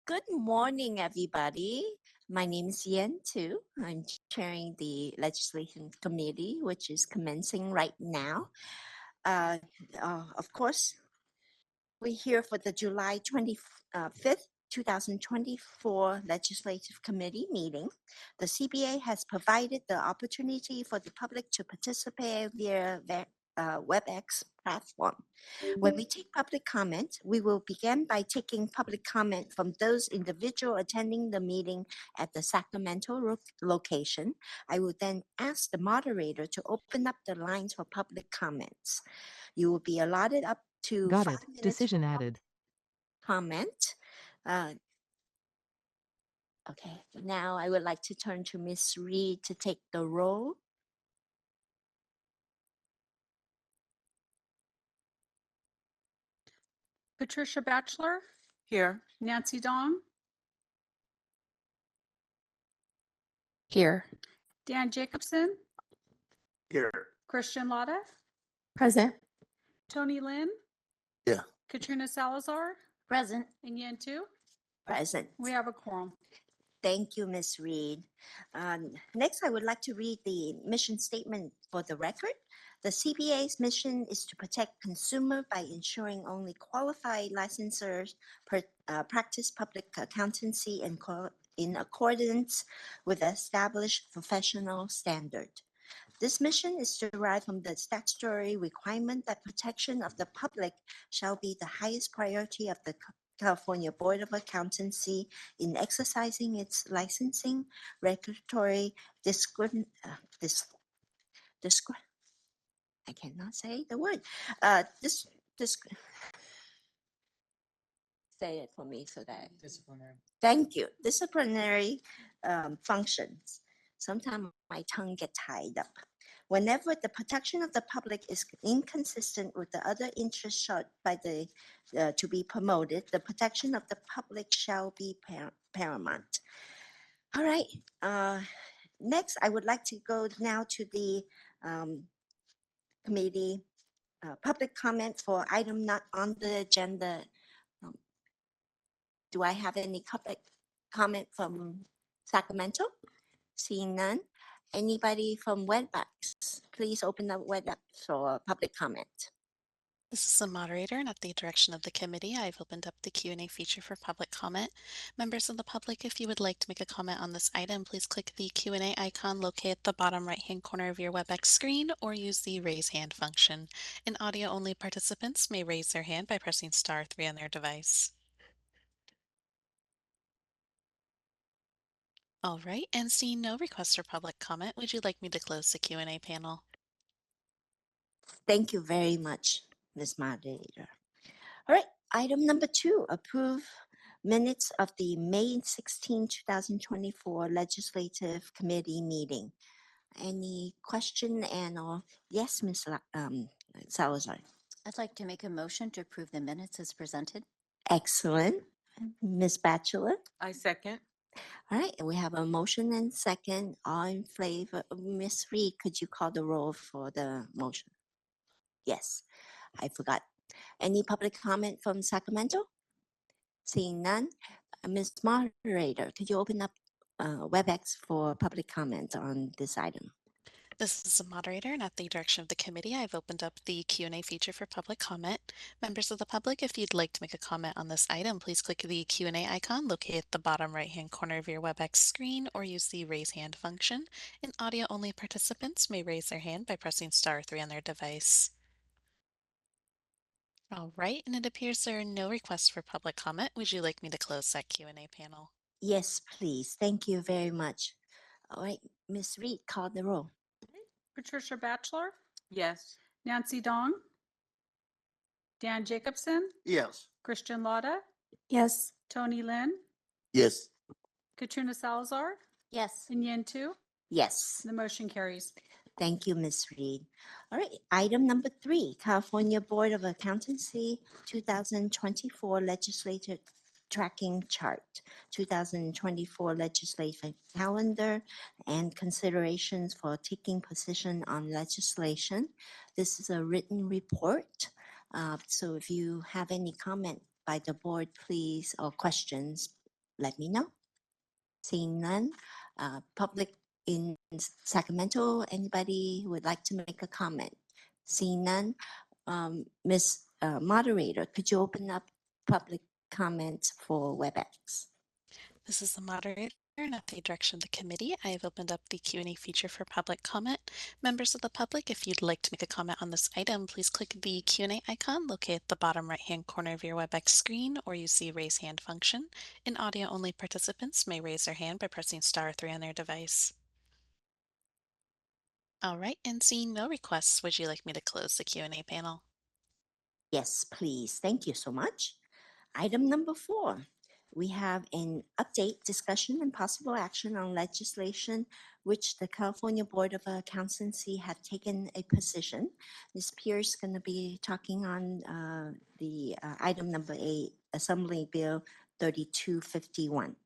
Good morning, everybody. My name is Yen Tu. I'm chairing the Legislation Committee, which is commencing right now. Uh, of course, we're here for the July 25th, 2024 Legislative Committee meeting. The CBA has provided the opportunity for the public to participate via WebEx platform. When we take public comment, we will begin by taking public comment from those individuals attending the meeting at the Sacramento location. I will then ask the moderator to open up the lines for public comments. You will be allotted up to Got 5 it. minutes Decision for added. comment. Okay, now I would like to turn to Ms. Reed to take the roll. Patricia Batchelor, Here. Nancy Dong, Here. Dan Jacobson, Here. Christian Lotta, Present. Tony Lynn, Yeah. Katrina Salazar, Present. and Yen Tu. Present. We have a quorum. Thank you, Ms. Reed. Next, I would like to read the mission statement for the record. The CBA's mission is to protect consumer by ensuring only qualified licensors practice public accountancy in accordance with established professional standard. This mission is derived from the statutory requirement that protection of the public shall be the highest priority of the California Board of Accountancy in exercising its licensing, regulatory, I cannot say the word. Say it for me so that. Disciplinary. Thank you. Disciplinary functions. Sometimes my tongue gets tied up. Whenever the protection of the public is inconsistent with the other interests sought by the to be promoted, the protection of the public shall be paramount. All right. Next, I would like to go now to the committee public comment for item not on the agenda. Do I have any public comment from Sacramento? Seeing none. Anybody from WebEx? Please open up WebEx for public comment. This is the moderator, and at the direction of the committee, I've opened up the Q&A feature for public comment. Members of the public, if you would like to make a comment on this item, please click the Q&A icon located at the bottom right-hand corner of your WebEx screen or use the raise hand function. And audio-only participants may raise their hand by pressing *3 on their device. All right, and seeing no requests for public comment, would you like me to close the Q&A panel? Thank you very much, Ms. Moderator. All right, item number 2, approve minutes of the May 16, 2024 Legislative Committee meeting. Any question and/or yes, Ms. Salazar. I'd like to make a motion to approve the minutes as presented. Excellent. Ms. Batchelor. I second. All right, we have a motion and second. All in favor. Ms. Reed, could you call the roll for the motion? Yes, I forgot. Any public comment from Sacramento? Seeing none. Ms. Moderator, could you open up WebEx for public comment on this item? This is the moderator, and at the direction of the committee, I've opened up the Q&A feature for public comment. Members of the public, if you'd like to make a comment on this item, please click the Q&A icon located at the bottom right-hand corner of your WebEx screen or use the raise hand function. And audio-only participants may raise their hand by pressing *3 on their device. All right, and it appears there are no requests for public comment. Would you like me to close that Q&A panel? Yes, please. Thank you very much. All right, Ms. Reed, call the roll. Patricia Batchelor, Yes. Nancy Dong, Dan Jacobson, Yes. Christian Lotta, Yes. Tony Lynn, Yes. Katrina Salazar, Yes. and Yen Tu. Yes. The motion carries. Thank you, Ms. Reed. All right, item number 3, California Board of Accountancy 2024 Legislative Tracking Chart, 2024 Legislative Calendar, and considerations for taking position on legislation. This is a written report. So if you have any comment by the board, please, or questions, let me know. Seeing none, public in Sacramento, anybody would like to make a comment? Seeing none, Ms. Moderator, could you open up public comments for WebEx? This is the moderator, and at the direction of the committee, I have opened up the Q&A feature for public comment. Members of the public, if you'd like to make a comment on this item, please click the Q&A icon located at the bottom right-hand corner of your WebEx screen or use the raise hand function. In audio-only participants may raise their hand by pressing *3 on their device. All right, and seeing no requests, would you like me to close the Q&A panel? Yes, please. Thank you so much. Item number 4, we have an update, discussion, and possible action on legislation which the California Board of Accountancy have taken a position. Ms. Pierce is going to be talking on the item number 8, Assembly Bill 3251.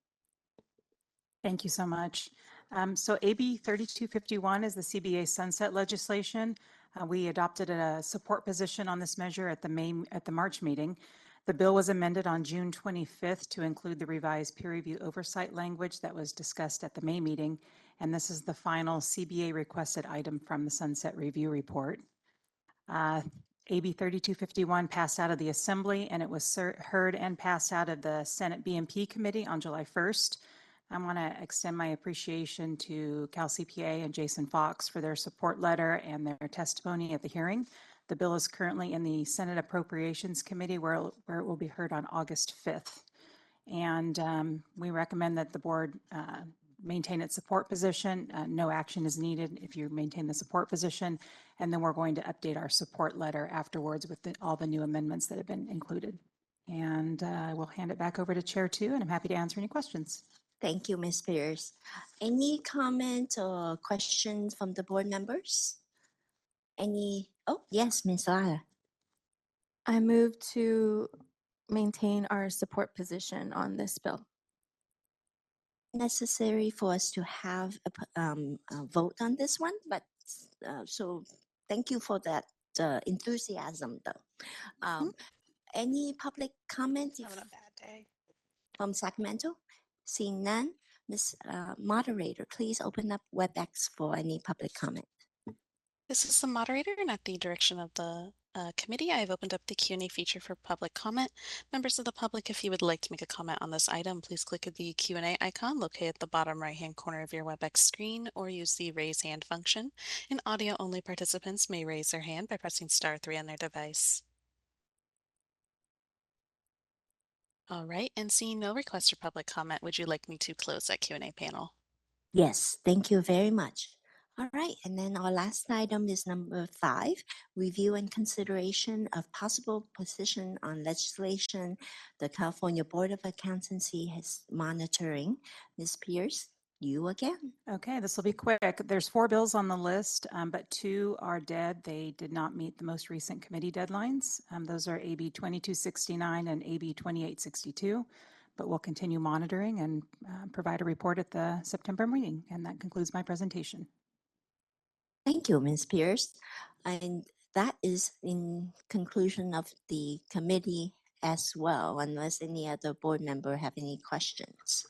Thank you so much. So AB 3251 is the CBA sunset legislation. We adopted a support position on this measure at the March meeting. The bill was amended on June 25th to include the revised peer review oversight language that was discussed at the May meeting, and this is the final CBA requested item from the sunset review report. AB 3251 passed out of the Assembly, and it was heard and passed out of the Senate BMP Committee on July 1st. I want to extend my appreciation to Cal CPA and Jason Fox for their support letter and their testimony at the hearing. The bill is currently in the Senate Appropriations Committee where it will be heard on August 5th. And we recommend that the board maintain its support position. No action is needed if you maintain the support position. And then we're going to update our support letter afterwards with all the new amendments that have been included. And I will hand it back over to Chair 2, and I'm happy to answer any questions. Thank you, Ms. Pierce. Any comments or questions from the board members? Oh, yes, Ms. Lara. I move to maintain our support position on this bill. Necessary for us to have a vote on this one, but so thank you for that enthusiasm, though. Any public comments Having a bad day. from Sacramento? Seeing none, Ms. Moderator, please open up WebEx for any public comment. This is the moderator, and at the direction of the committee, I have opened up the Q&A feature for public comment. Members of the public, if you would like to make a comment on this item, please click the Q&A icon located at the bottom right-hand corner of your WebEx screen or use the raise hand function. And audio-only participants may raise their hand by pressing *3 on their device. All right, and seeing no request for public comment, would you like me to close that Q&A panel? Yes, thank you very much. All right, and then our last item is number 5, review and consideration of possible position on legislation the California Board of Accountancy is monitoring. Ms. Pierce, you again. Okay, this will be quick. There's 4 bills on the list, but 2 are dead. They did not meet the most recent committee deadlines. Those are AB 2269 and AB 2862, but we'll continue monitoring and provide a report at the September meeting. And that concludes my presentation. Thank you, Ms. Pierce. And that is in conclusion of the committee as well, unless any other board member have any questions.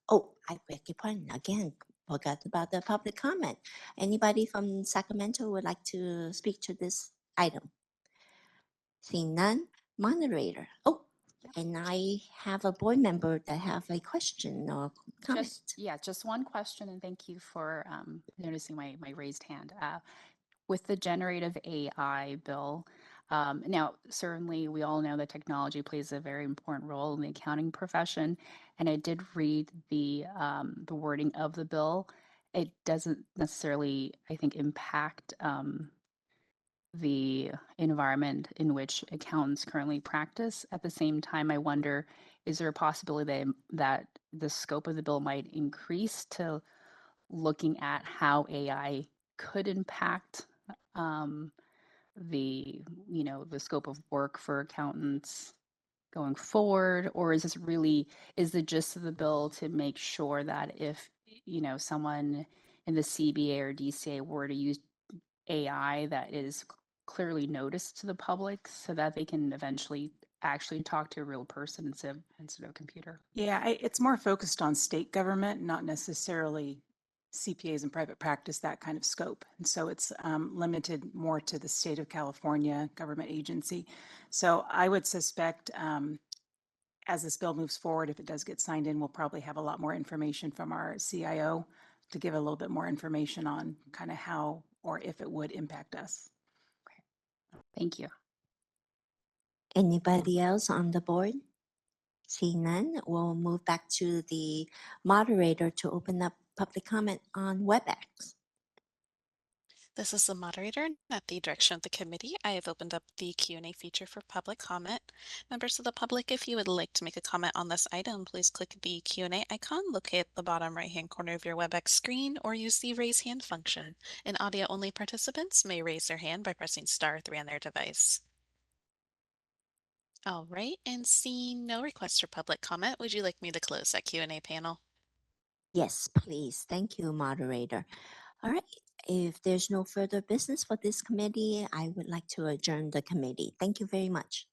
Oh, I beg your pardon again. Forgot about the public comment. Anybody from Sacramento would like to speak to this item? Seeing none, moderator. Oh, and I have a board member that have a question or comment. Just one question, and thank you for noticing my raised hand. With the generative AI bill, now certainly we all know that technology plays a very important role in the accounting profession, and I did read the wording of the bill. It doesn't necessarily, I think, impact the environment in which accountants currently practice. At the same time, I wonder, is there a possibility that the scope of the bill might increase to looking at how AI could impact the scope of work for accountants going forward? Or is the gist of the bill to make sure that if someone in the CBA or DCA were to use AI, that is clearly noticed to the public so that they can eventually actually talk to a real person instead of a computer. Yeah, it's more focused on state government, not necessarily CPAs and private practice, that kind of scope. And so it's limited more to the state of California government agency. So I would suspect as this bill moves forward, if it does get signed in, we'll probably have a lot more information from our CIO to give a little bit more information on kind of how or if it would impact us. Thank you. Anybody else on the board? Seeing none, we'll move back to the moderator to open up public comment on WebEx. This is the moderator, and at the direction of the committee, I have opened up the Q&A feature for public comment. Members of the public, if you would like to make a comment on this item, please click the Q&A icon located at the bottom right-hand corner of your WebEx screen or use the raise hand function. And audio-only participants may raise their hand by pressing *3 on their device. All right, and seeing no requests for public comment, would you like me to close that Q&A panel? Yes, please. Thank you, moderator. All right. If there's no further business for this committee, I would like to adjourn the committee. Thank you very much.